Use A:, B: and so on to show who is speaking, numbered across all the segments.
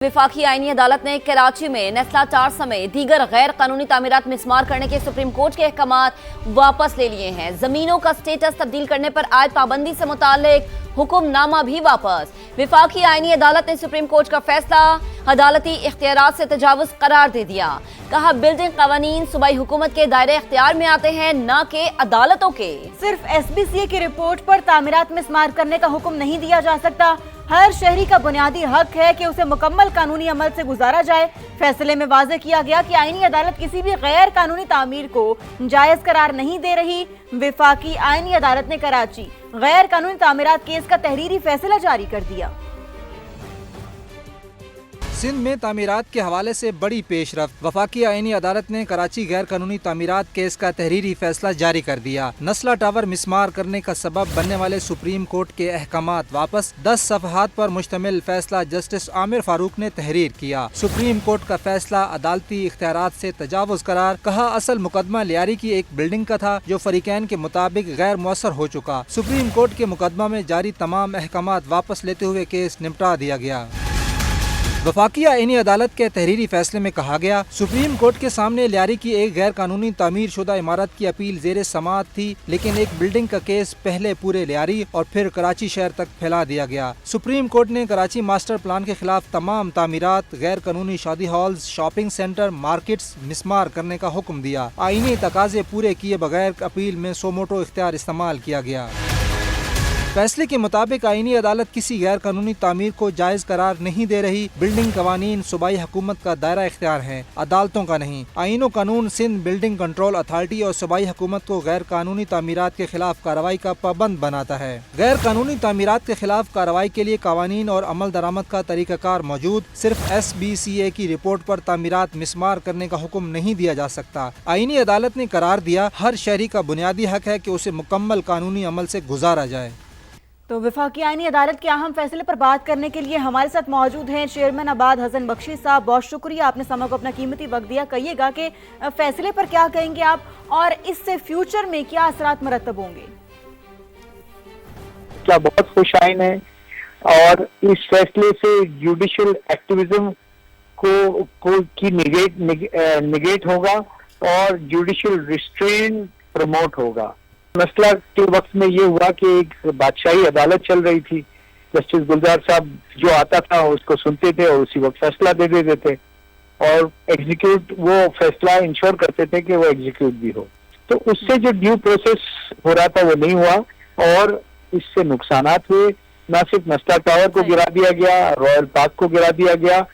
A: वफाकी आईनी अदालत ने कराची में नेस्ला 4 समेत दीगर गैर कानूनी तामीरात मिस्मार करने के सुप्रीम कोर्ट के अहकामात वापस ले लिए हैं। जमीनों का स्टेटस तब्दील करने पर आयद पाबंदी से मुतालिक हुक्मनामा भी वापस। वफाकी आईनी अदालत ने सुप्रीम कोर्ट का फैसला अदालती इख्तियारात से तजावुज करार दे दिया। कहा बिल्डिंग कवानीन सूबाई हुकूमत के दायरे इख्तियार में आते हैं, न कि अदालतों के।
B: सिर्फ SBCA की रिपोर्ट पर तामीरात मिस्मार करने का हुक्म नहीं दिया जा सकता। हर शहरी का बुनियादी हक है कि उसे मुकम्मल कानूनी अमल से गुजारा जाए। फैसले में वाज़ेह किया गया कि आईनी अदालत किसी भी गैर कानूनी तामीर को जायज़ करार नहीं दे रही। वफाकी आईनी अदालत ने कराची गैर कानूनी तामीरात केस का तहरीरी फैसला जारी कर दिया।
C: सिंध में तामीरात के हवाले से बड़ी पेशरफ्त। वफाकी आईनी अदालत ने कराची गैर कानूनी तामीरात केस का तहरीरी फैसला जारी कर दिया। नस्ला टावर मिस्मार करने का सबब बनने वाले सुप्रीम कोर्ट के अहकामात वापस। 10 सफ़हात पर मुश्तमिल फैसला जस्टिस आमिर फारूक ने तहरीर किया। सुप्रीम कोर्ट का फैसला अदालती इख्तियारात से तजावुज करार। कहा असल मुकदमा लियारी की एक बिल्डिंग का था जो फरीकैन के मुताबिक गैर मुअस्सर हो चुका। सुप्रीम कोर्ट के मुकदमा में जारी तमाम अहकामात वापस लेते हुए केस निपटा दिया गया। वफाकी आईनी अदालत के तहरीरी फैसले में कहा गया सुप्रीम कोर्ट के सामने लियारी की एक गैर कानूनी तामीर शुदा इमारत की अपील जेर समाअत थी, लेकिन एक बिल्डिंग का केस पहले पूरे लियारी और फिर कराची शहर तक फैला दिया गया। सुप्रीम कोर्ट ने कराची मास्टर प्लान के खिलाफ तमाम तामीरात, गैर कानूनी शादी हॉल्स, शॉपिंग सेंटर, मार्केट्स मिस्मार करने का हुक्म दिया। आईनी तकाजे पूरे किए बगैर अपील में सोमोटो इख्तियार इस्तेमाल किया गया। फैसले के मुताबिक आईनी अदालत किसी गैर कानूनी तामीर को जायज़ करार नहीं दे रही। बिल्डिंग कवानीन सूबाई हुकूमत का दायरा इख्तियार है, अदालतों का नहीं। आईन व कानून सिंध बिल्डिंग कंट्रोल अथॉरिटी और सूबाई हुकूमत को गैर कानूनी तामीरात के खिलाफ कार्रवाई का पाबंद बनाता है। गैर कानूनी तामीरात के खिलाफ कार्रवाई के लिए कवानीन और अमल दरामद का तरीक़ाकार मौजूद। सिर्फ SBCA की रिपोर्ट पर तामीरात मिस्मार करने का हुक्म नहीं दिया जा सकता। आईनी अदालत ने करार दिया हर शहरी का बुनियादी हक है कि उसे मुकम्मल कानूनी अमल से गुजारा जाए।
B: तो वफाकी आईनी अदालत के अहम फैसले पर बात करने के लिए हमारे साथ मौजूद हैं चेयरमैन आबाद हसन बख्शी साहब। बहुत शुक्रिया, आपने समय को अपना कीमती वक्त दिया। कहिएगा कि फैसले पर क्या कहेंगे आप और इससे फ्यूचर में क्या असरात मरतब होंगे?
D: क्या बहुत खुशाइन है और इस फैसले से जुडिशियल एक्टिविज्म की निगेट होगा और जुडिशियल रिस्ट्रेन प्रमोट होगा। मसला के वक्त में ये हुआ कि एक बादशाही अदालत चल रही थी। जस्टिस गुलजार साहब जो आता था उसको सुनते थे और उसी वक्त फैसला दे देते थे और एग्जीक्यूट वो फैसला इंश्योर करते थे कि वो एग्जीक्यूट भी हो। तो उससे जो ड्यू प्रोसेस हो रहा था वो नहीं हुआ और इससे नुकसानात हुए। न सिर्फ नस्ला टावर को गिरा दिया गया, रॉयल पार्क को गिरा दिया गया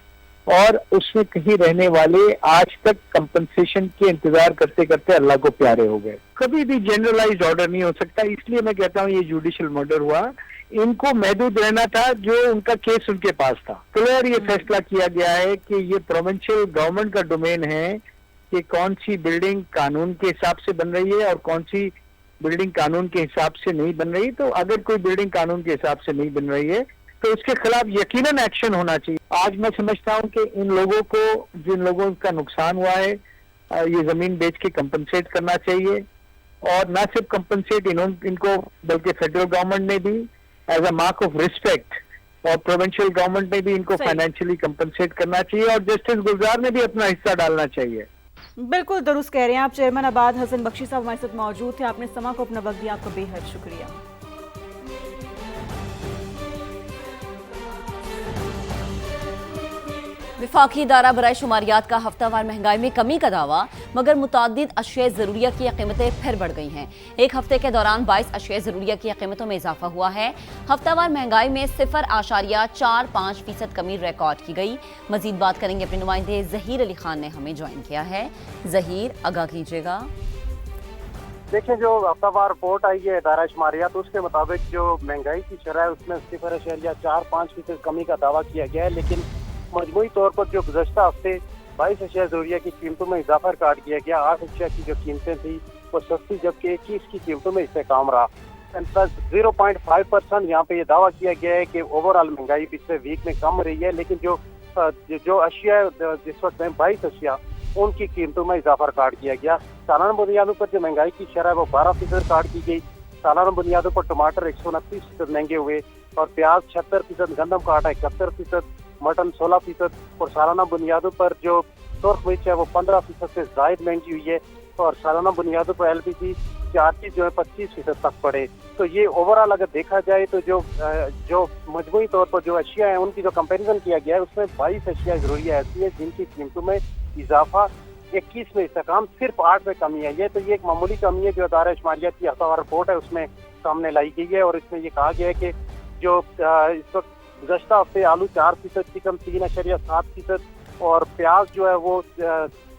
D: और उसमें कहीं रहने वाले आज तक कंपनसेशन के इंतजार करते करते अल्लाह को प्यारे हो गए। कभी भी जनरलाइज्ड ऑर्डर नहीं हो सकता, इसलिए मैं कहता हूँ ये जुडिशियल मर्डर हुआ। इनको महदूद रहना था जो उनका केस उनके पास था। क्लियर ये फैसला किया गया है कि ये प्रोविंशियल गवर्नमेंट का डोमेन है कि कौन सी बिल्डिंग कानून के हिसाब से बन रही है और कौन सी बिल्डिंग कानून के हिसाब से नहीं बन रही। तो अगर कोई बिल्डिंग कानून के हिसाब से नहीं बन रही है तो उसके खिलाफ यकीनन एक्शन होना चाहिए। आज मैं समझता हूं कि इन लोगों को, जिन लोगों का नुकसान हुआ है, ये जमीन बेच के कंपनसेट करना चाहिए और न सिर्फ कंपनसेट इनको बल्कि फेडरल गवर्नमेंट ने भी as a mark of respect और प्रोविंशियल गवर्नमेंट ने भी इनको फाइनेंशियली कंपनसेट करना चाहिए और जस्टिस गुलजार ने भी अपना हिस्सा डालना चाहिए।
B: बिल्कुल दुरुस्त कह रहे हैं आप। चेयरमैन आबाद हसन बख्शी साहब हमारे साथ मौजूद थे, आपने समय को अपना वक्त दिया, आपका बेहद शुक्रिया।
A: वफाकी इदारा बराए शुमारियात का हफ्तावार महंगाई में कमी का दावा, मगर मुतादिद अशिया ज़रूरिया की कीमतें फिर बढ़ गई हैं। एक हफ्ते के दौरान 22 अशिया ज़रूरिया की कीमतों में इजाफा हुआ है। हफ्तावार महंगाई में 0.45% कमी रिकॉर्ड की गई। मजीद बात करेंगे अपने नुमाइंदे ज़हीर अली खान ने हमें ज्वाइन किया है। ज़हीर, आगाह कीजिएगा।
E: देखिए, जो हफ्तावार रिपोर्ट आई है इदारा शुमारियात, उसके मुताबिक जो महंगाई की शरह है उसमें 0.45% कमी का दावा किया गया है, लेकिन मजमूई तौर पर जो गुज़श्ता हफ्ते 22 अशिया ज़रूरिया की कीमतों में इजाफा रिकॉर्ड किया गया। 8 अशिया की जो कीमतें थी वो सस्ती, जबकि 21 की कीमतों में इस्तेकाम रहा। प्लस 0.5% यहाँ पे ये दावा किया गया है कि ओवरऑल महंगाई पिछले वीक में कम रही है, लेकिन जो अशिया जिस वक्त में 22 अशिया उनकी कीमतों में इजाफा रिकॉर्ड किया गया। सालाना बुनियादों पर जो महंगाई की शरह है वो 12% रिकॉर्ड की गई। सालाना बुनियादों पर टमाटर 129% महंगे हुए और प्याज 76%, गंदम का आटा 71%, मटन 16% और सालाना बुनियादों पर जो सुर्ख मिर्च है वो 15% से ज़ायद महंगी हुई है और सालाना बुनियादों पर LPG चार्जेस जो है 25% तक बढ़े। तो ये ओवरऑल अगर देखा जाए तो जो मजमूई तौर पर जो अशिया है उनकी जो कंपैरिजन किया गया है उसमें 22 अशिया ज़रूरी ऐसी है जिनकी कीमतों में इजाफा 21 में इस्तेकाम सिर्फ 8 में कमी आई है। तो ये एक मामूली कमी है जो अदारा शुमारियात की हफ्तावार रिपोर्ट है उसमें सामने लाई गई है और इसमें ये कहा गया है कि जो इस वक्त गुज़श्ता हफ्ते आलू 4% चिकन 3.7% और प्याज जो है वो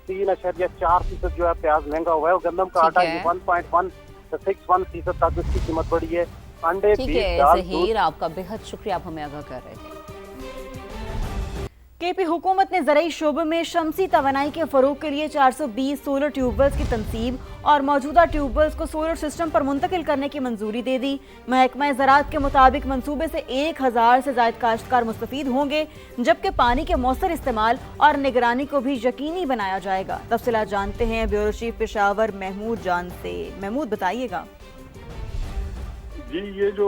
E: 3.4% जो है प्याज महंगा हुआ है और गंदम का आटा 1.161% तक उसकी कीमत बढ़ी है। अंडे
A: ठीक
E: बीफ
A: है
E: दाल
A: ज़हीर, आपका बेहद शुक्रिया, आप हमें आगाह कर रहे थे।
B: केपी हुकूमत ने ज़राई शोबे में शमसी तवानाई के फ़रोग के लिए 420 सोलर ट्यूबवेल्स की तनसीब और मौजूदा ट्यूबवेल्स को सोलर सिस्टम पर मुंतकिल करने की मंजूरी दे दी। महकमा ज़राअत के मुताबिक मंसूबे से 1000 से ज़ायद काश्तकार मुस्तफ़ीद होंगे, जबकि पानी के मौसर इस्तेमाल और निगरानी को भी यकीनी बनाया जाएगा। तफसीलात जानते हैं ब्यूरो चीफ पेशावर महमूद जान से। महमूद, बताइएगा।
F: जी, ये जो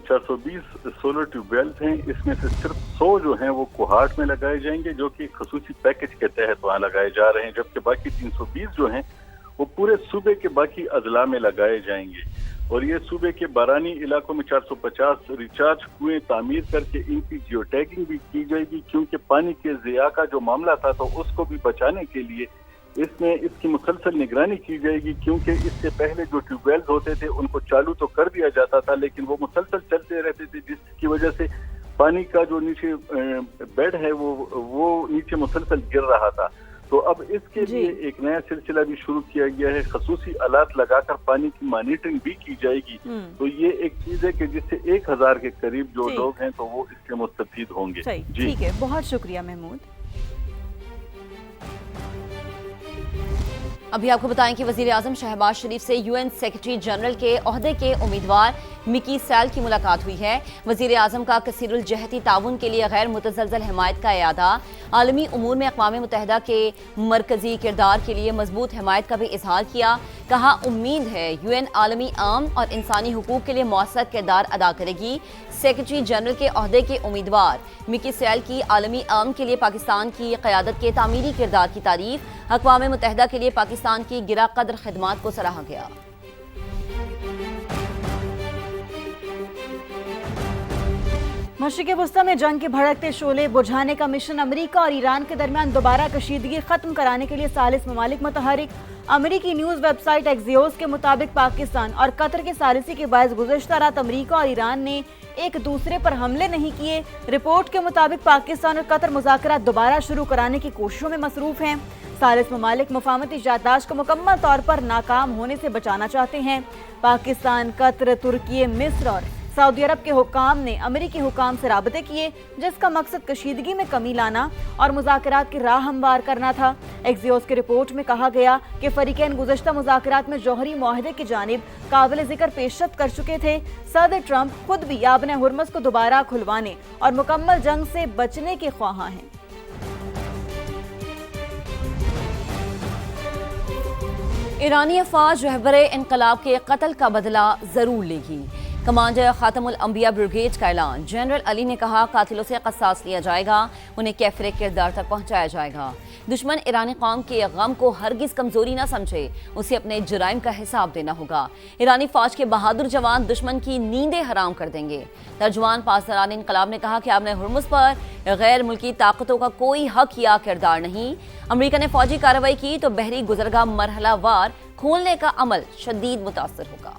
F: 420 सोलर ट्यूबवेल्स हैं इसमें से सिर्फ 100 जो हैं वो कोहाट में लगाए जाएंगे जो कि खसूसी पैकेज के तहत वहाँ लगाए जा रहे हैं, जबकि बाकी 320 जो हैं वो पूरे सूबे के बाकी अजला में लगाए जाएंगे। और ये सूबे के बारानी इलाकों में 450 रिचार्ज कुएं तामीर करके इनकी जियो टैगिंग भी की जाएगी, क्योंकि पानी के ज़िया का जो मामला था तो उसको भी बचाने के लिए इसमें इसकी मुसलसल निगरानी की जाएगी, क्योंकि इससे पहले जो ट्यूबवेल्स होते थे उनको चालू तो कर दिया जाता था लेकिन वो मुसलसल चलते रहते थे, जिसकी वजह से पानी का जो नीचे बेड है वो नीचे मुसलसल गिर रहा था। तो अब इसके लिए एक नया सिलसिला भी शुरू किया गया है, खसूसी आलात लगाकर पानी की मॉनिटरिंग भी की जाएगी। तो ये एक चीज है कि जिससे 1000 के करीब जो लोग हैं तो वो इससे मुस्तफीद होंगे।
B: ठीक है, बहुत शुक्रिया महमूद।
A: अभी आपको बताएं कि वज़ीर आज़म शहबाज शरीफ से UN सेक्रेटरी जनरल के ओहदे के उम्मीदवार मिकी सैल की मुलाकात हुई है। वज़ीर आज़म का कसीरुल जहती ताउन के लिए गैर मुतज़लज़ल हिमायत का इयादा, आलमी उमूर में अक़वाम मुत्तहिदा के मरकज़ी किरदार के लिए मजबूत हिमायत का भी इजहार किया। कहा, उम्मीद है UN आलमी आम और इंसानी हुकूक के लिए मौसर किरदार अदा करेगी। सेक्रेटरी जनरल के ओहदे के उम्मीदवार मिकी सैल की आलमी आम के लिए पाकिस्तान की क़यादत के तामीरी किरदार की तारीफ, अक़वाम मुत्तहिदा के लिए पाकिस्तान की गिरा कदर खिदमात को सराहा गया।
B: मशरिक़ वस्ता में जंग के भड़कते शोले बुझाने का मिशन अमेरिका और ईरान के दरमियान दोबारा कशीदगी खत्म कराने के लिए 40 ममालिक मुतहरिक। अमेरिकी न्यूज़ वेबसाइट एक्सियोस के मुताबिक पाकिस्तान और कतर के सालिसी के बायस गुज़श्ता रात अमेरिका और ईरान ने एक दूसरे पर हमले नहीं किए। रिपोर्ट के मुताबिक पाकिस्तान और कतर मुज़ाकरात दोबारा शुरू कराने की कोशिशों में मसरूफ़ हैं। 40 ममालिक मुफाहमती याददाश्त को मुकम्मल तौर पर नाकाम होने से बचाना चाहते हैं। पाकिस्तान, कतर, तुर्की, मिस्र और सऊदी अरब के हुकाम ने अमेरिकी हुकाम से राबते किए, जिसका मकसद कशीदगी में कमी लाना और मुज़ाकरात की राह हमवार करना था। एक्सियोस की रिपोर्ट में कहा गया कि फरीकैन गुज़श्ता मुज़ाकरात में जौहरी मुआहदे की जानिब काबिल ज़िक्र पेशरफ्त कर चुके थे। सदर ट्रंप खुद भी याबन हुर्मस को दोबारा खुलवाने और मुकम्मल जंग से बचने के ख्वाहां हैं।
A: ईरानी अफवाज रहबरे इनकलाब के कत्ल का बदला जरूर लेगी। कमांडर खातमुल अंबिया ब्रिगेड का ऐलान। जनरल अली ने कहा, कातिलों से क़सास लिया जाएगा, उन्हें कैफरे किरदार तक पहुंचाया जाएगा। दुश्मन ईरानी कौम के गम को हरगिज कमजोरी ना समझे, उसे अपने जुराइम का हिसाब देना होगा। ईरानी फौज के बहादुर जवान दुश्मन की नींदें हराम कर देंगे। तर्जुमान पासदारान इनकलाब ने कहा कि आपने हुर्मुज़ पर गैर मुल्की ताकतों का कोई हक या किरदार नहीं। अमरीका ने फौजी कार्रवाई की तो बहरी गुजरगाह मरहला वार खोलने का अमल शदीद मुतासर होगा।